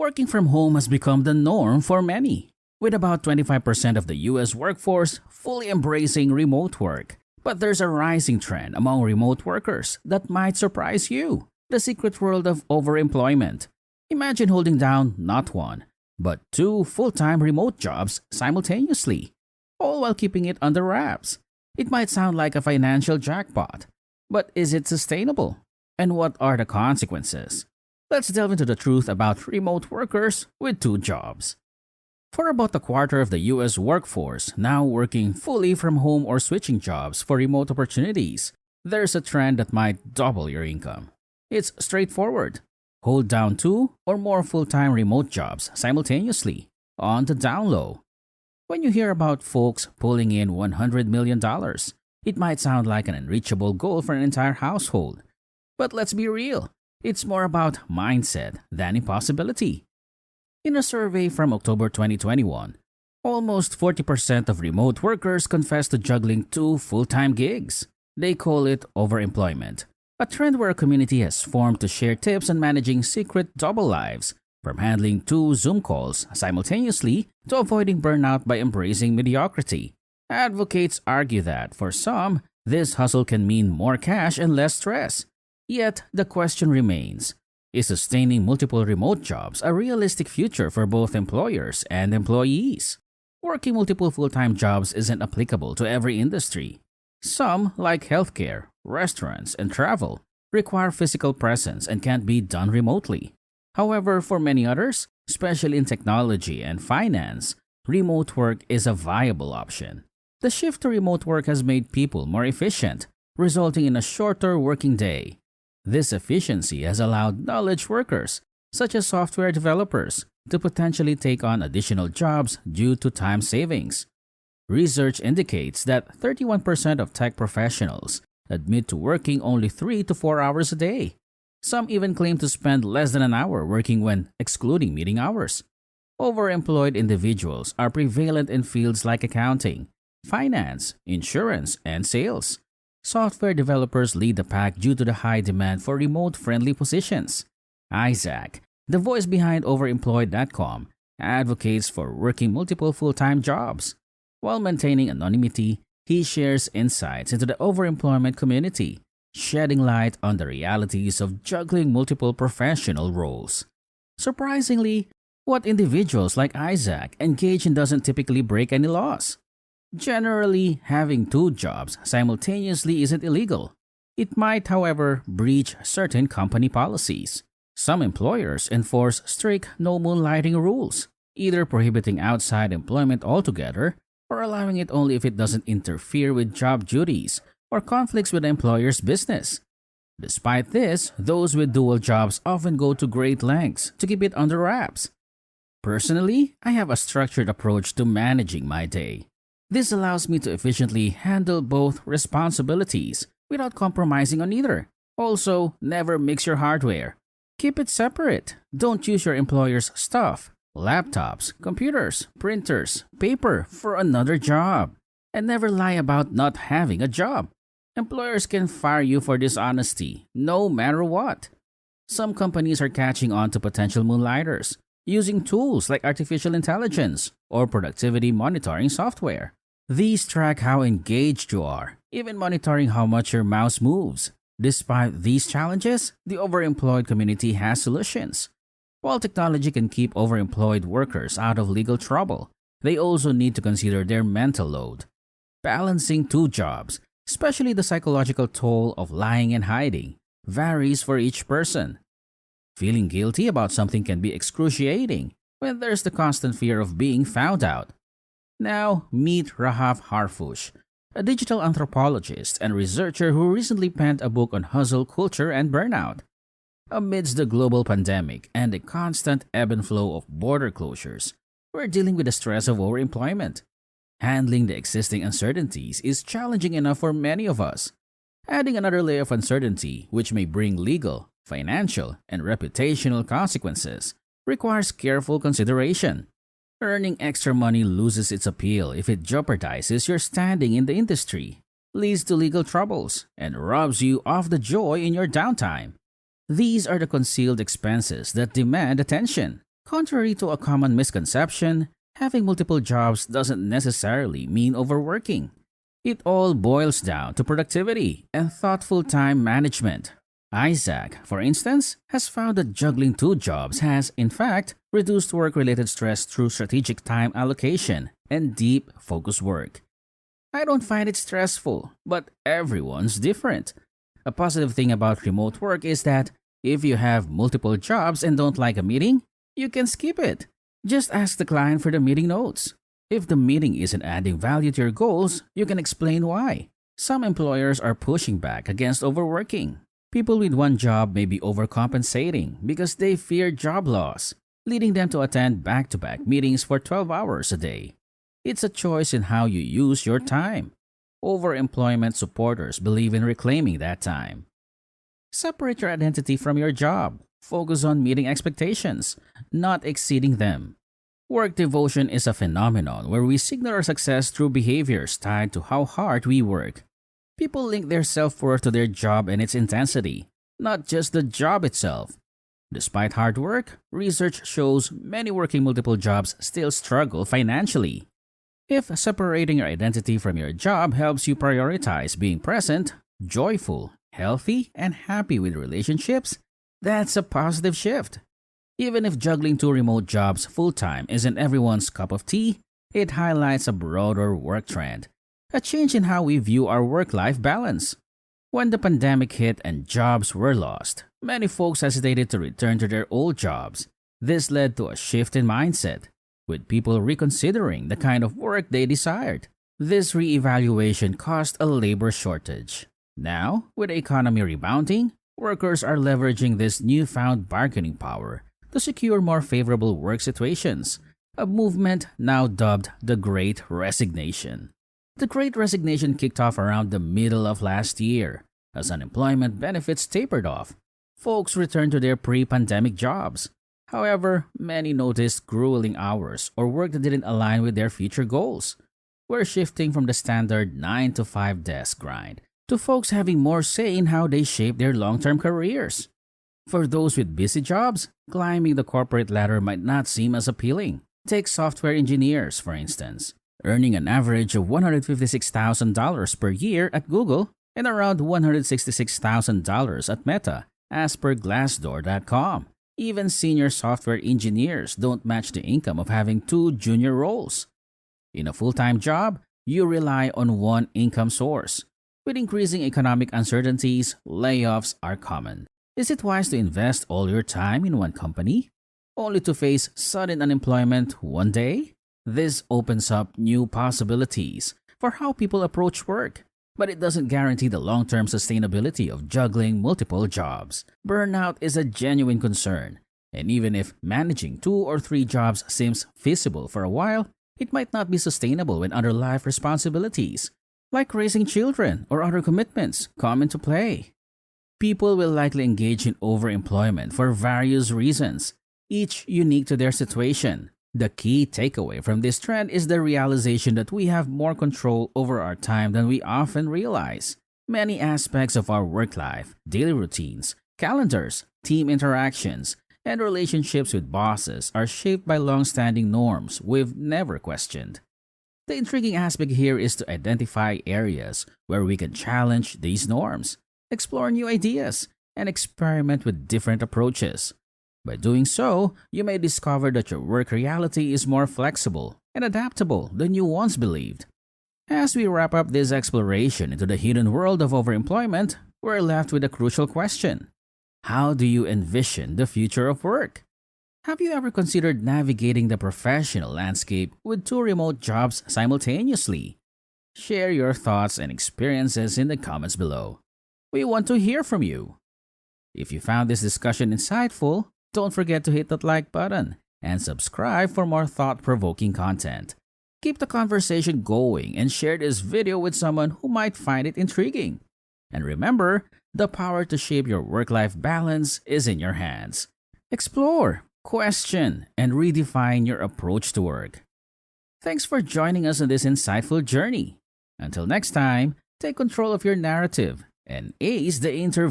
Working from home has become the norm for many, with about 25% of the US workforce fully embracing remote work. But there's a rising trend among remote workers that might surprise you: the secret world of overemployment. Imagine holding down not one, but two full-time remote jobs simultaneously, all while keeping it under wraps. It might sound like a financial jackpot, but is it sustainable? And what are the consequences? Let's delve into the truth about remote workers with two jobs. For about a quarter of the US workforce now working fully from home or switching jobs for remote opportunities, there's a trend that might double your income. It's straightforward. Hold down two or more full-time remote jobs simultaneously on the down low. When you hear about folks pulling in $100 million, it might sound like an unreachable goal for an entire household. But let's be real, it's more about mindset than impossibility. In a survey from October 2021, almost 40% of remote workers confess to juggling two full-time gigs. They call it overemployment, a trend where a community has formed to share tips on managing secret double lives, from handling two Zoom calls simultaneously to avoiding burnout by embracing mediocrity. Advocates argue that, for some, this hustle can mean more cash and less stress. Yet, the question remains: is sustaining multiple remote jobs a realistic future for both employers and employees? Working multiple full-time jobs isn't applicable to every industry. Some, like healthcare, restaurants, and travel, require physical presence and can't be done remotely. However, for many others, especially in technology and finance, remote work is a viable option. The shift to remote work has made people more efficient, resulting in a shorter working day. This efficiency has allowed knowledge workers, such as software developers, to potentially take on additional jobs due to time savings. Research indicates that 31% of tech professionals admit to working only 3 to 4 hours a day. Some even claim to spend less than an hour working when excluding meeting hours. Overemployed individuals are prevalent in fields like accounting, finance, insurance, and sales. Software developers lead the pack due to the high demand for remote-friendly positions. Isaac, the voice behind overemployed.com, advocates for working multiple full-time jobs. While maintaining anonymity, he shares insights into the overemployment community, shedding light on the realities of juggling multiple professional roles. Surprisingly, what individuals like Isaac engage in doesn't typically break any laws. Generally, having two jobs simultaneously isn't illegal. It might, however, breach certain company policies. Some employers enforce strict no moonlighting rules, either prohibiting outside employment altogether or allowing it only if it doesn't interfere with job duties or conflicts with the employer's business. Despite this, those with dual jobs often go to great lengths to keep it under wraps. Personally, I have a structured approach to managing my day. This allows me to efficiently handle both responsibilities without compromising on either. Also, never mix your hardware. Keep it separate. Don't use your employer's stuff, laptops, computers, printers, paper for another job. And never lie about not having a job. Employers can fire you for dishonesty, no matter what. Some companies are catching on to potential moonlighters, using tools like artificial intelligence or productivity monitoring software. These track how engaged you are, even monitoring how much your mouse moves. Despite these challenges, the overemployed community has solutions. While technology can keep overemployed workers out of legal trouble, they also need to consider their mental load. Balancing two jobs, especially the psychological toll of lying and hiding, varies for each person. Feeling guilty about something can be excruciating when there's the constant fear of being found out. Now, meet Rahaf Harfouch, a digital anthropologist and researcher who recently penned a book on hustle culture and burnout. Amidst the global pandemic and the constant ebb and flow of border closures, we're dealing with the stress of overemployment. Handling the existing uncertainties is challenging enough for many of us. Adding another layer of uncertainty, which may bring legal, financial, and reputational consequences, requires careful consideration. Earning extra money loses its appeal if it jeopardizes your standing in the industry, leads to legal troubles, and robs you of the joy in your downtime. These are the concealed expenses that demand attention. Contrary to a common misconception, having multiple jobs doesn't necessarily mean overworking. It all boils down to productivity and thoughtful time management. Isaac, for instance, has found that juggling two jobs has, in fact, reduced work related stress through strategic time allocation and deep, focused work. I don't find it stressful, but everyone's different. A positive thing about remote work is that if you have multiple jobs and don't like a meeting, you can skip it. Just ask the client for the meeting notes. If the meeting isn't adding value to your goals, you can explain why. Some employers are pushing back against overworking. People with one job may be overcompensating because they fear job loss, leading them to attend back to back meetings for 12 hours a day. It's a choice in how you use your time. Overemployment supporters believe in reclaiming that time. Separate your identity from your job. Focus on meeting expectations, not exceeding them. Work devotion is a phenomenon where we signal our success through behaviors tied to how hard we work. People link their self-worth to their job and its intensity, not just the job itself. Despite hard work, research shows many working multiple jobs still struggle financially. If separating your identity from your job helps you prioritize being present, joyful, healthy, and happy with relationships, that's a positive shift. Even if juggling two remote jobs full-time isn't everyone's cup of tea, it highlights a broader work trend, a change in how we view our work-life balance. When the pandemic hit and jobs were lost, many folks hesitated to return to their old jobs. This led to a shift in mindset, with people reconsidering the kind of work they desired. This reevaluation caused a labor shortage. Now, with the economy rebounding, workers are leveraging this newfound bargaining power to secure more favorable work situations, a movement now dubbed the Great Resignation. The Great Resignation kicked off around the middle of last year. As unemployment benefits tapered off, folks returned to their pre-pandemic jobs. However, many noticed grueling hours or work that didn't align with their future goals. We're shifting from the standard 9 to 5 desk grind to folks having more say in how they shape their long-term careers. For those with busy jobs, climbing the corporate ladder might not seem as appealing. Take software engineers, for instance, earning an average of $156,000 per year at Google and around $166,000 at Meta, as per Glassdoor.com. Even senior software engineers don't match the income of having two junior roles. In a full-time job, you rely on one income source. With increasing economic uncertainties, layoffs are common. Is it wise to invest all your time in one company, only to face sudden unemployment one day? This opens up new possibilities for how people approach work, but it doesn't guarantee the long-term sustainability of juggling multiple jobs. Burnout is a genuine concern, and even if managing 2 or 3 jobs seems feasible for a while, it might not be sustainable when other life responsibilities, like raising children or other commitments, come into play. People will likely engage in overemployment for various reasons, each unique to their situation. The key takeaway from this trend is the realization that we have more control over our time than we often realize. Many aspects of our work life, daily routines, calendars, team interactions, and relationships with bosses are shaped by long-standing norms we've never questioned. The intriguing aspect here is to identify areas where we can challenge these norms, explore new ideas, and experiment with different approaches. By doing so, you may discover that your work reality is more flexible and adaptable than you once believed. As we wrap up this exploration into the hidden world of overemployment, we're left with a crucial question. How do you envision the future of work? Have you ever considered navigating the professional landscape with 2 remote jobs simultaneously? Share your thoughts and experiences in the comments below. We want to hear from you. If you found this discussion insightful, don't forget to hit that like button and subscribe for more thought-provoking content. Keep the conversation going and share this video with someone who might find it intriguing. And remember, the power to shape your work-life balance is in your hands. Explore, question, and redefine your approach to work. Thanks for joining us on this insightful journey. Until next time, take control of your narrative and ace the interview.